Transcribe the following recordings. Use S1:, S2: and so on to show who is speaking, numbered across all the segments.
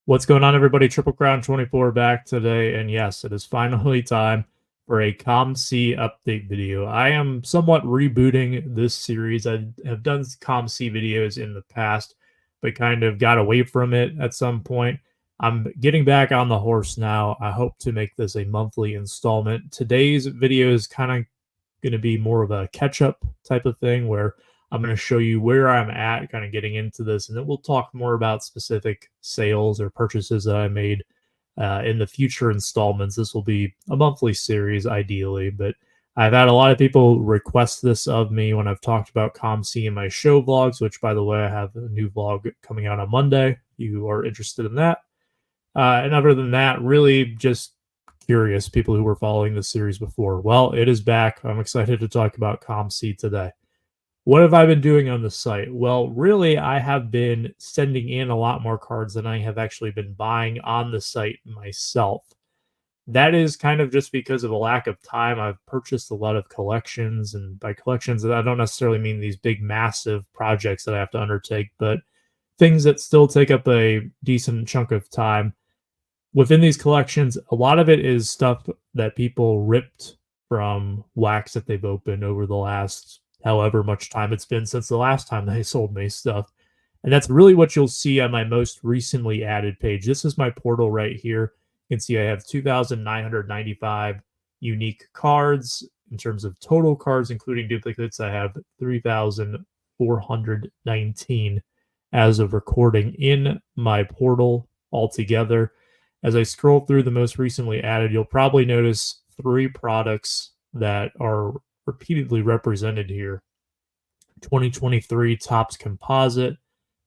S1: What's going on, everybody? TripleCrown24 back today, and yes, it is finally time for a COMC update video. I am somewhat rebooting this series. I have done COMC videos in the past, but kind of got away from it at some point. I'm getting back on the horse now. I hope to make this a monthly installment. Today's video is kind of going to be more of a catch-up type of thing where I'm going to show you where I'm at, kind of getting into this, and then we'll talk more about specific sales or purchases that I made in the future installments. This will be a monthly series, ideally, but I've had a lot of people request this of me when I've talked about COMC in my show vlogs, which, by the way, I have a new vlog coming out on Monday if you are interested in that. And other than that, really just curious people who were following this series before. Well, it is back. I'm excited to talk about COMC today. What have I been doing on the site? Well, really, I have been sending in a lot more cards than I have actually been buying on the site myself. That is kind of just because of a lack of time. I've purchased a lot of collections, and by collections, I don't necessarily mean these big, massive projects that I have to undertake, but things that still take up a decent chunk of time. Within these collections, a lot of it is stuff that people ripped from wax that they've opened over the last however much time it's been since the last time they sold me stuff. And that's really what you'll see on my most recently added page. This is my portal right here. You can see I have 2,995 unique cards. In terms of total cards, including duplicates, I have 3,419 as of recording in my portal altogether. As I scroll through the most recently added, you'll probably notice 3 products that are repeatedly represented here: 2023 Topps Composite,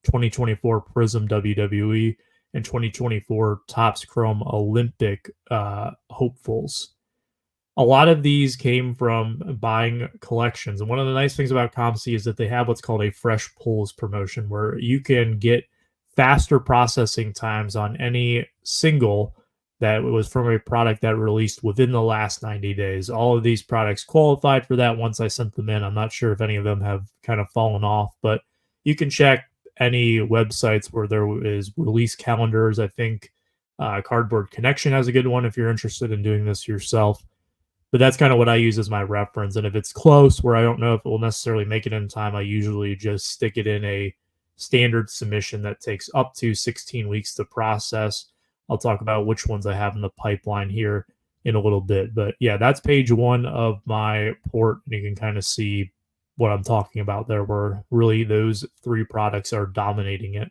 S1: 2024 Prism WWE, and 2024 Topps Chrome Olympic hopefuls. A lot of these came from buying collections, and one of the nice things about COMC is that they have what's called a fresh pulls promotion, where you can get faster processing times on any single that was from a product that released within the last 90 days. All of these products qualified for that once I sent them in. I'm not sure if any of them have kind of fallen off, but you can check any websites where there is release calendars. I think Cardboard Connection has a good one if you're interested in doing this yourself. But that's kind of what I use as my reference. And if it's close, where I don't know if it will necessarily make it in time, I usually just stick it in a standard submission that takes up to 16 weeks to process. I'll talk about which ones I have in the pipeline here in a little bit. But yeah, that's page 1 of my port. And you can kind of see what I'm talking about there, where really those 3 products are dominating it.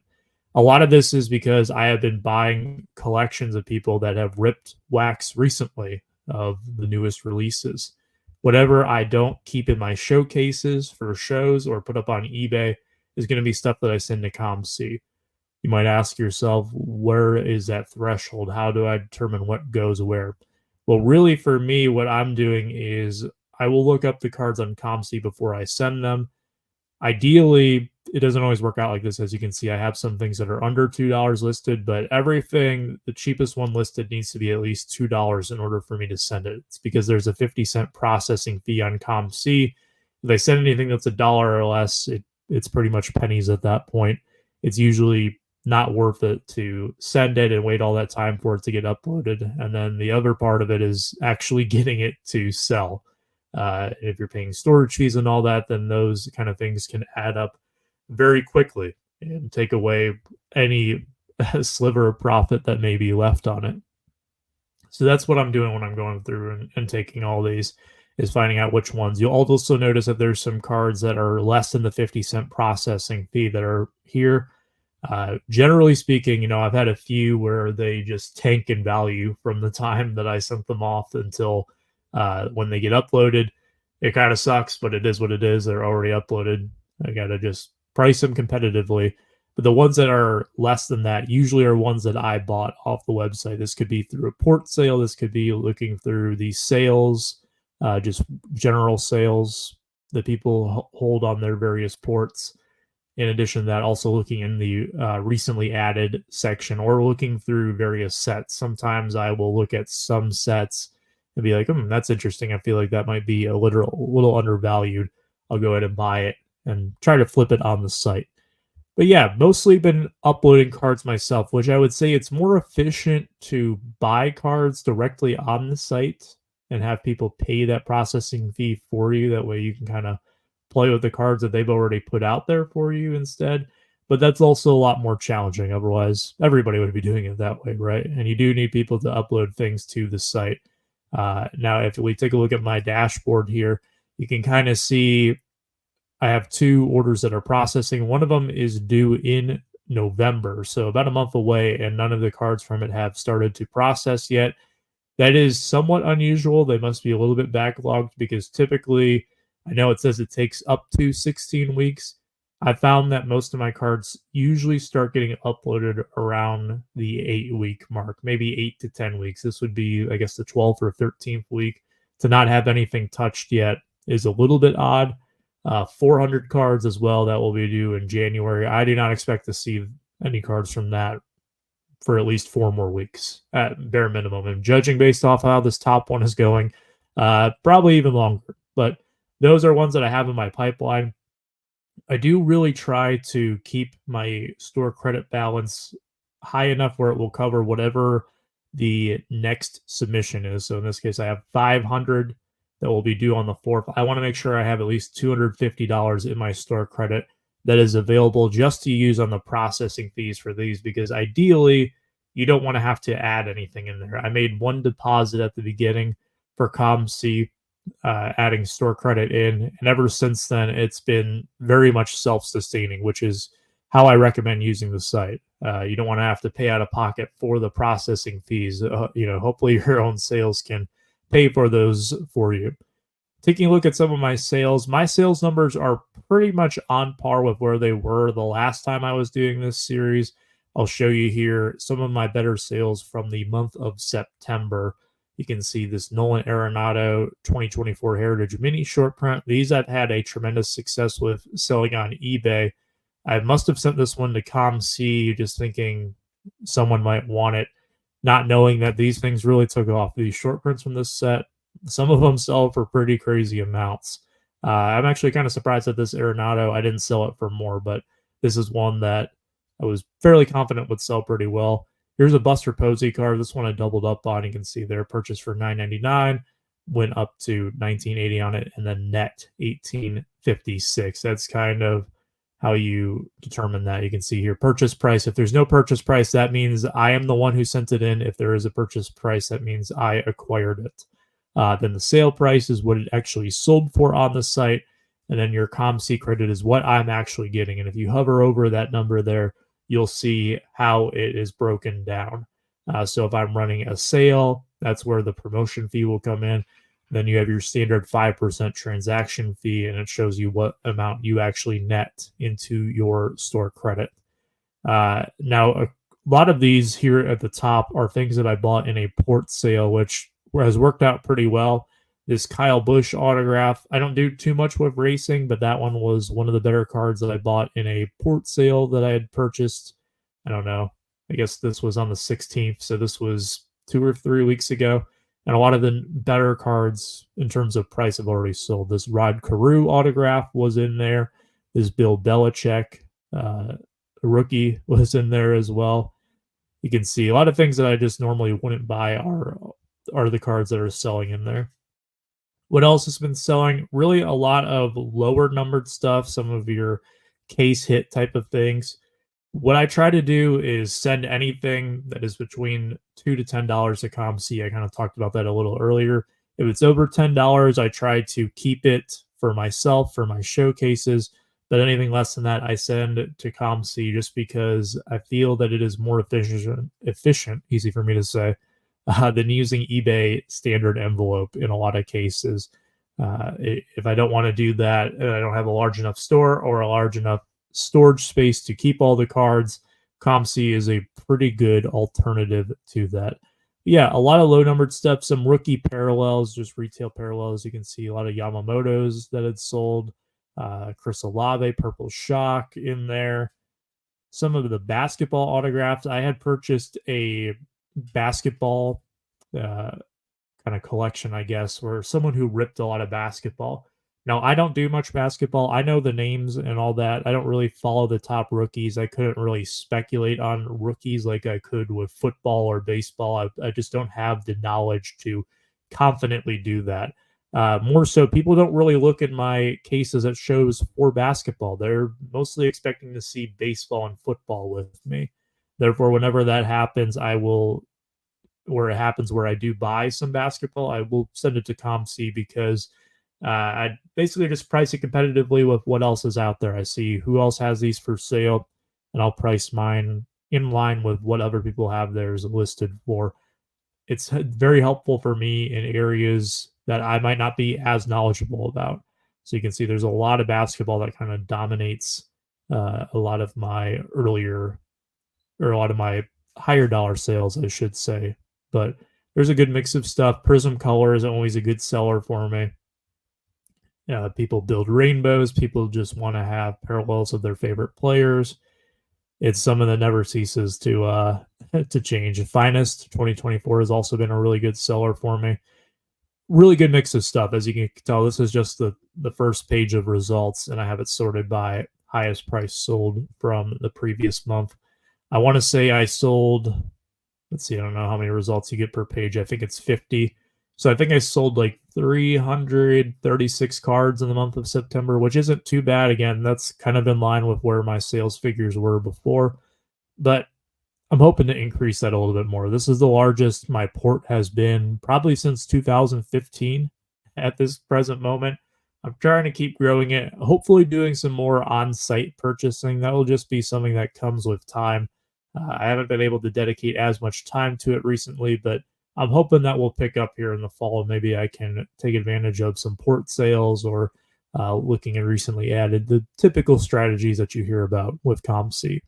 S1: A lot of this is because I have been buying collections of people that have ripped wax recently of the newest releases. Whatever I don't keep in my showcases for shows or put up on eBay is going to be stuff that I send to COMC. You might ask yourself, where is that threshold? How do I determine what goes where? Well, really for me, what I'm doing is I will look up the cards on COMC before I send them. Ideally, it doesn't always work out like this. As you can see, I have some things that are under $2 listed, but everything, the cheapest one listed, needs to be at least $2 in order for me to send it. It's because there's a 50-cent processing fee on COMC. If I send anything that's $1 or less, it's pretty much pennies at that point. It's usually not worth it to send it and wait all that time for it to get uploaded. And then the other part of it is actually getting it to sell. If you're paying storage fees and all that, then those kind of things can add up very quickly and take away any sliver of profit that may be left on it. So that's what I'm doing when I'm going through and taking all these, is finding out which ones. You'll also notice that there's some cards that are less than the 50-cent processing fee that are here. Generally speaking, you know, I've had a few where they just tank in value from the time that I sent them off until when they get uploaded. It kind of sucks, but it is what it is. They're already uploaded. I got to just price them competitively. But the ones that are less than that usually are ones that I bought off the website. This could be through a port sale. This could be looking through the sales, just general sales that people hold on their various ports. In addition to that, also looking in the recently added section or looking through various sets. Sometimes I will look at some sets and be like, that's interesting. I feel like that might be a little undervalued. I'll go ahead and buy it and try to flip it on the site. But yeah, mostly been uploading cards myself, which I would say it's more efficient to buy cards directly on the site and have people pay that processing fee for you. That way you can kind of play with the cards that they've already put out there for you instead. But that's also a lot more challenging. Otherwise, everybody would be doing it that way, right? And you do need people to upload things to the site. Now, if we take a look at my dashboard here, you can kind of see I have two orders that are processing. One of them is due in November, so about a month away, and none of the cards from it have started to process yet. That is somewhat unusual. They must be a little bit backlogged because typically, I know it says it takes up to 16 weeks. I found that most of my cards usually start getting uploaded around the 8 week mark, maybe 8 to 10 weeks. This would be, I guess, the 12th or 13th week. To not have anything touched yet is a little bit odd. 400 cards as well that will be due in January. I do not expect to see any cards from that for at least 4 more weeks at bare minimum. And judging based off how this top one is going, probably even longer. But those are ones that I have in my pipeline. I do really try to keep my store credit balance high enough where it will cover whatever the next submission is. So in this case, I have 500 that will be due on the 4th. I want to make sure I have at least $250 in my store credit that is available just to use on the processing fees for these, because ideally you don't want to have to add anything in there. I made one deposit at the beginning for COMC, adding store credit in, and ever since then it's been very much self-sustaining, which is how I recommend using the site. You don't want to have to pay out of pocket for the processing fees. Hopefully your own sales can pay for those for you. Taking a look at some of my sales numbers are pretty much on par with where they were the last time I was doing this series. I'll show you here some of my better sales from the month of September. You can see this Nolan Arenado 2024 Heritage Mini short print. These I've had a tremendous success with selling on eBay. I must have sent this one to COMC just thinking someone might want it, not knowing that these things really took off. These short prints from this set, some of them sell for pretty crazy amounts. I'm actually kind of surprised that this Arenado, I didn't sell it for more, but this is one that I was fairly confident would sell pretty well. Here's a Buster Posey card. This one I doubled up on. You can see there, purchased for $9.99, went up to $19.80 on it, and then net $18.56. That's kind of how you determine that. You can see here, purchase price. If there's no purchase price, that means I am the one who sent it in. If there is a purchase price, that means I acquired it. Then the sale price is what it actually sold for on the site. And then your COMC credit is what I'm actually getting. And if you hover over that number there, you'll see how it is broken down. So if I'm running a sale, that's where the promotion fee will come in. Then you have your standard 5% transaction fee, and it shows you what amount you actually net into your store credit. Now, a lot of these here at the top are things that I bought in a port sale, which has worked out pretty well. This Kyle Busch autograph, I don't do too much with racing, but that one was one of the better cards that I bought in a port sale that I had purchased. I don't know. I guess this was on the 16th, so this was 2 or 3 weeks ago. And a lot of the better cards in terms of price have already sold. This Rod Carew autograph was in there. This Bill Belichick rookie was in there as well. You can see a lot of things that I just normally wouldn't buy are the cards that are selling in there. What else has been selling? Really a lot of lower numbered stuff, some of your case hit type of things. What I try to do is send anything that is between $2 to $10 to COMC. I kind of talked about that a little earlier. If it's over $10, I try to keep it for myself, for my showcases. But anything less than that, I send to COMC just because I feel that it is more efficient, easy for me to say, than using eBay standard envelope in a lot of cases. If I don't want to do that, and I don't have a large enough store or a large enough storage space to keep all the cards, COMC is a pretty good alternative to that. Yeah, a lot of low numbered stuff, some rookie parallels, just retail parallels. You can see a lot of Yamamoto's that had sold, Chris Olave, Purple Shock in there. Some of the basketball autographs. I had purchased a basketball kind of collection, I guess, where someone who ripped a lot of basketball Now, I don't do much basketball. I know the names and all that. I don't really follow the top rookies. I couldn't really speculate on rookies like I could with football or baseball. I just don't have the knowledge to confidently do that. More so, people don't really look at my cases at shows for basketball. They're mostly expecting to see baseball and football with me. Therefore, whenever that happens, I will, where it happens where I do buy some basketball, I will send it to COMC because I basically just price it competitively with what else is out there. I see who else has these for sale, and I'll price mine in line with what other people have theirs listed for. It's very helpful for me in areas that I might not be as knowledgeable about. So you can see there's a lot of basketball that kind of dominates a lot of my earlier, or a lot of my higher dollar sales, I should say. But there's a good mix of stuff. Prism color is always a good seller for me. People build rainbows. People just want to have parallels of their favorite players. It's something that never ceases to to change. Finest 2024 has also been a really good seller for me. Really good mix of stuff. As you can tell, this is just the first page of results, and I have it sorted by highest price sold from the previous month. I want to say I sold, let's see, I don't know how many results you get per page. I think it's 50. So I think I sold like 336 cards in the month of September, which isn't too bad. Again, that's kind of in line with where my sales figures were before, but I'm hoping to increase that a little bit more. This is the largest my port has been probably since 2015 at this present moment. I'm trying to keep growing it, hopefully doing some more on-site purchasing. That will just be something that comes with time. I haven't been able to dedicate as much time to it recently, but I'm hoping that will pick up here in the fall. Maybe I can take advantage of some port sales, or looking at recently added the typical strategies that you hear about with COMC.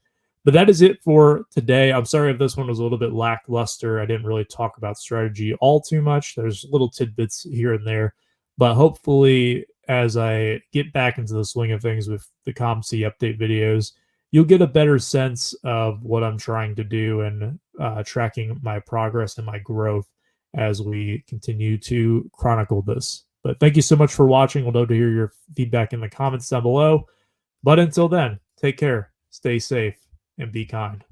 S1: But that is it for today. I'm sorry if this one was a little bit lackluster. I didn't really talk about strategy all too much. There's little tidbits here and there, but hopefully as I get back into the swing of things with the COMC update videos, you'll get a better sense of what I'm trying to do, and tracking my progress and my growth as we continue to chronicle this. But thank you so much for watching. We'll love to hear your feedback in the comments down below. But until then, take care, stay safe, and be kind.